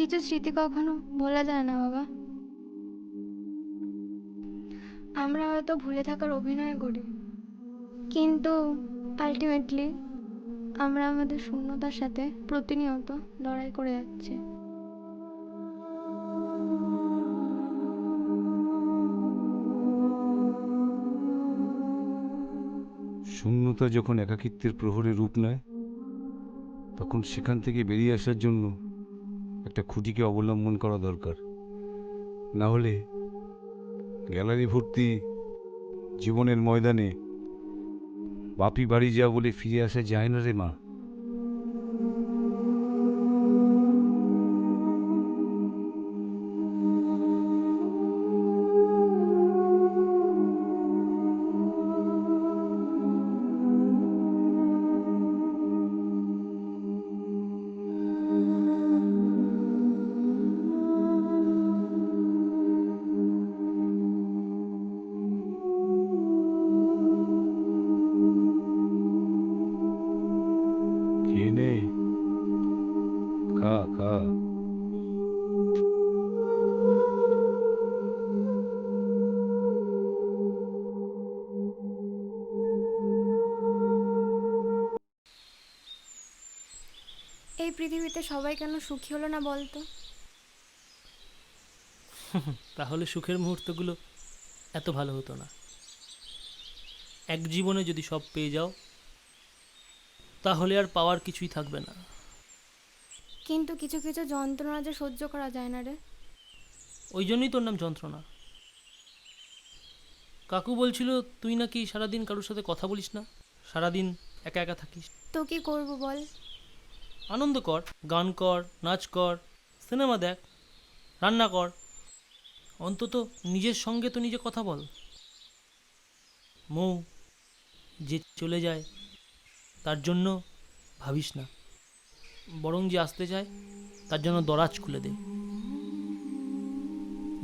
কিছু স্মৃতি কখনো ভোলা যায় না বাবা। আমরা হয়তো ভুলে থাকার অভিনয় করি, কিন্তু আলটিমেটলি আমরা আমাদের শূন্যতার সাথে প্রতিনিয়ত লড়াই করে যাচ্ছি। শূন্যতা যখন একাকিত্বের প্রহরে রূপ নেয়, তখন সেখান থেকে বেরিয়ে আসার জন্য একটা খুঁটিকে অবলম্বন করা দরকার। না হলে গ্যালারি ভর্তি জীবনের ময়দানে বাপি বাড়ি যা বলে ফিরে আসা যায় না রে মা। খেয়ে নে, খা খা। এই পৃথিবীতে সবাই কেন সুখী হলো না বলতো? তাহলে সুখের মুহূর্তগুলো এত ভালো হতো না। এক জীবনে যদি সব পেয়ে যাও, তাহলে আর পাওয়ার কিছুই থাকবে না। কিন্তু কিছু কিছু যন্ত্রণা যে সহ্য করা যায় না রে। ওই জন্যই তোর নাম যন্ত্রণা। কাকু বলছিল তুই নাকি সারাদিন কারোর সাথে কথা বলিস না, সারাদিন একা একা থাকিস। তো কি করব বল? আনন্দ কর, গান কর, নাচ কর, সিনেমা দেখ, রান্না কর, অন্তত নিজের সঙ্গে তো নিজে কথা বল। মৌ যে চলে যায় তার জন্য ভাবিস না, বরং যে আসতে চায় তার জন্য দরাজ খুলে দে।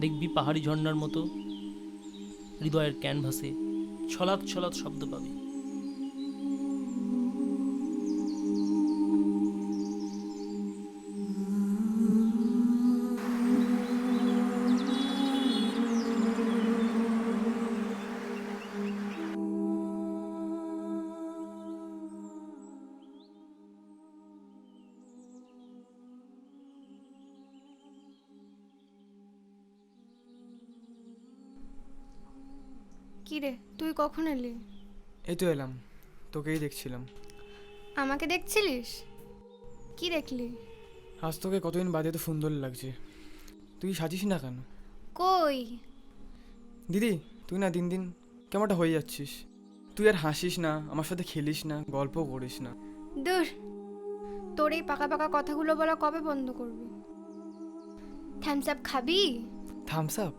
দেখবি পাহাড়ি ঝর্ণার মতো হৃদয়ের ক্যানভাসে ছলাৎ ছলাৎ শব্দ পাবি। কি রে, তুই কখন এলি? এই তো এলাম, তোকেই দেখছিলাম। আমাকে দেখছিলিস? কি দেখলি? আজ তোকে কতদিন বাদে তো সুন্দর লাগছে। তুই সাজিস না কেন? কই? দিদি, তুই না দিন দিন কেমনটা হয়ে যাচ্ছিস। তুই আর হাসিস না, আমার সাথে খেলিস না, গল্প করিস না। দূর, তোর এই পাকা পাকা কথাগুলো বলা কবে বন্ধ করবি? থামস আপ খাবি? Thums Up?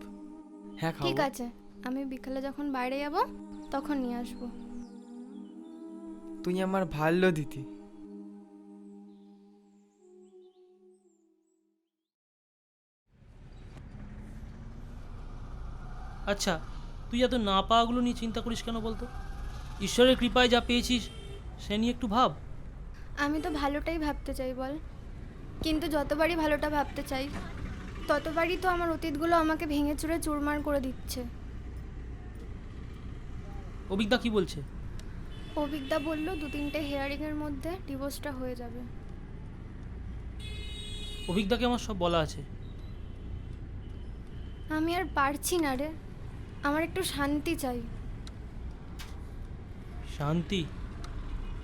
হ্যাঁ ঠিক খাবো। আছে, আমি বিকালে যখন বাইরে যাব তখন নিয়ে আসবো। তুই আমার ভালো দিদি। আচ্ছা, তুই এত না পাওয়াগুলো নিয়ে চিন্তা করিস কেন বলতো? ঈশ্বরের কৃপায় যা পেয়েছিস সে নিয়ে একটু ভাব। আমি তো ভালোটাই ভাবতে চাই বল, কিন্তু যতবারই ভালোটা ভাবতে চাই ততবারই তো আমার অতীতগুলো আমাকে ভেঙে চুরে চুরমার করে দিচ্ছে। অভিজ্ঞতা কি বলছে? অভিজ্ঞতা বলল 2-3টে হেয়ারিংয়ের মধ্যে ডিভোর্সটা হয়ে যাবে। অভিজ্ঞতাকে আমার সব বলা আছে। আমি আর পারছি না রে, আমার একটু শান্তি চাই। শান্তি?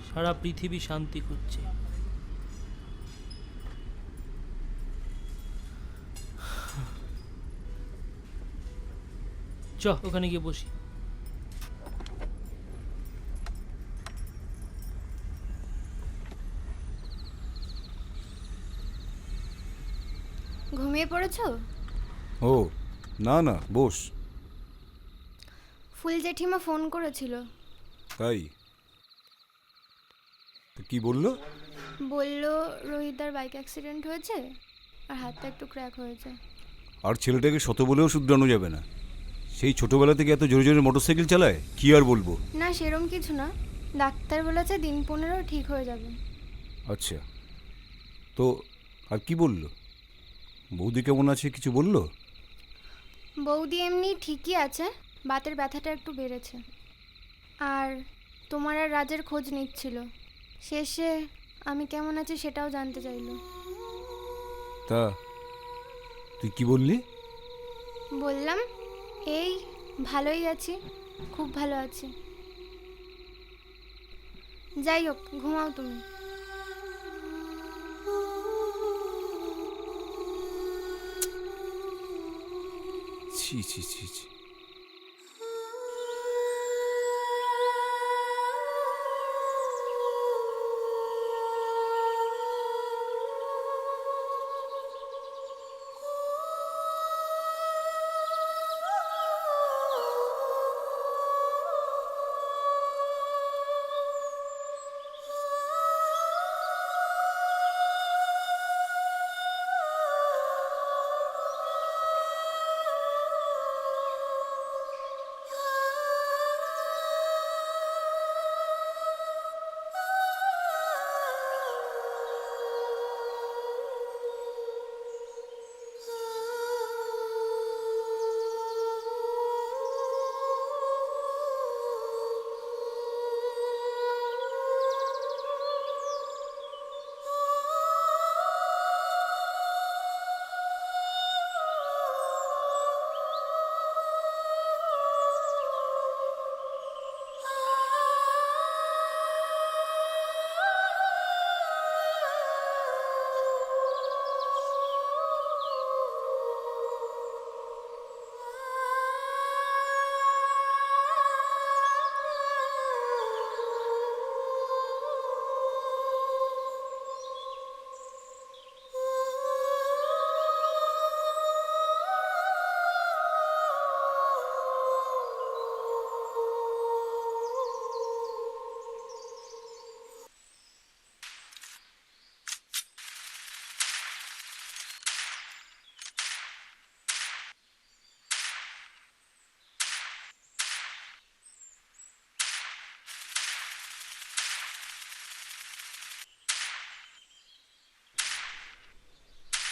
সারা পৃথিবী শান্তি খুঁজছে। চ ওখানে গিয়ে বসি। ঘুমিয়ে পড়েছো? ও না না, বস। ফুল জেঠিমা ফোন করেছিল। তাই? তো কি বললো? বলল রোহিতদার বাইক অ্যাক্সিডেন্ট হয়েছে আর হাতটা একটু ক্র্যাক হয়েছে। আর ছেলেটাকে শত বলেও শুধরানো যাবে না। সেই ছোটবেলা থেকে এত জোরে জোরে মোটরসাইকেল চালায়, কি আর বলবো। না সেরম কিছু না, ডাক্তার বলেছে দিন 15 ঠিক হয়ে যাবে। আচ্ছা, তো আর কি বললো? বৌদি কেমন আছে কিছু বললো? বৌদি এমনি ঠিকই আছে, বাতের ব্যথাটা একটু বেড়েছে। আর তোমার আর রাজের খোঁজ নিচ্ছিল, শেষে আমি কেমন আছি সেটাও জানতে চাইলো। তা তুই কি বললি? বললাম এই ভালোই আছি, খুব ভালো আছি। যাই হোক, ঘুমাও তুমি। ছি ছি ছি ছি।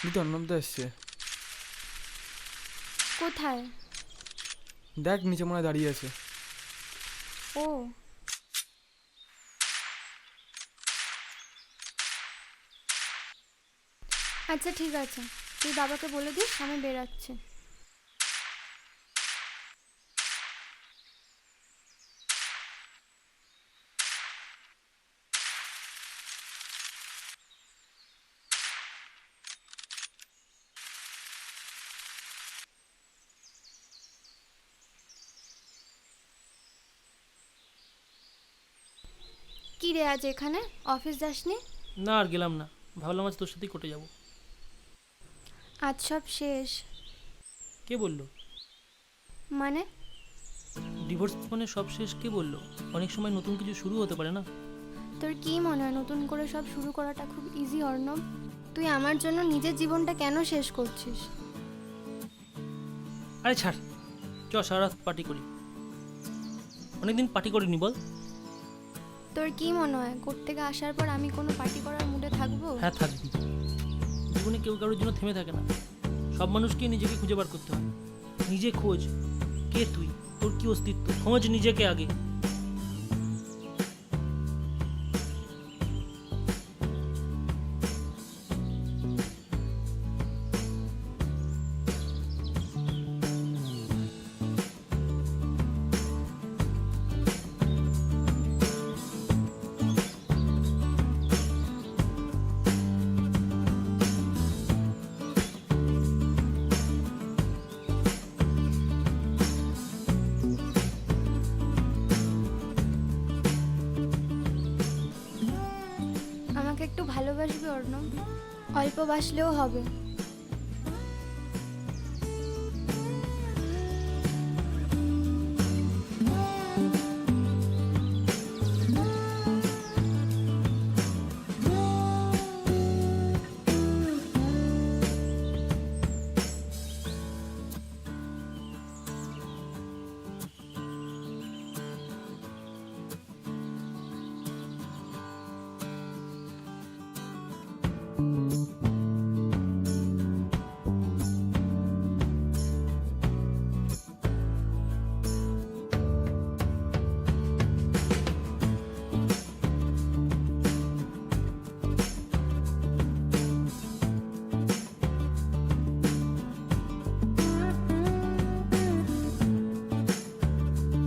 দিদি অর্ণবদা এসছে। কোথায়? দেখ নিচে মনে হয় দাঁড়িয়ে আছে। ও, আচ্ছা ঠিক আছে, তুই বাবাকে বলে দিস আমি বেরাচ্ছি। কি রে, আজ এখানে অফিস যাসনি? না আর গেলাম না, ভাবলাম আজ তোর সাথেই কোর্টে যাব। আজ সব শেষ। কে বললো? মানে? ডিভোর্স মানে সব শেষ কে বললো? অনেক সময় নতুন কিছু শুরু হতে পারে না? তোর কি মনে হয় নতুন করে সব শুরু করাটা খুব ইজি অর্ণব? তুই আমার জন্য নিজের জীবনটা কেন শেষ করছিস? আরে ছাড়, চ সারা রাত পার্টি করি। অনেকদিন পার্টি করিনি বল। তোর কি মনে হয় কোর্ট থেকে আসার পর আমি কোনো পার্টি করার মুডে থাকবো? হ্যাঁ থাকবি। জীবনে কেউ কারোর জন্য থেমে থাকে না, সব মানুষকে নিজেকে খুঁজে বার করতে হয়। নিজে খোঁজ, কে তুই, তোর কি অস্তিত্ব, খোঁজ নিজেকে আগে। আমাকে একটু ভালোবাসবি অর্ণব? অল্প বাসলেও হবে।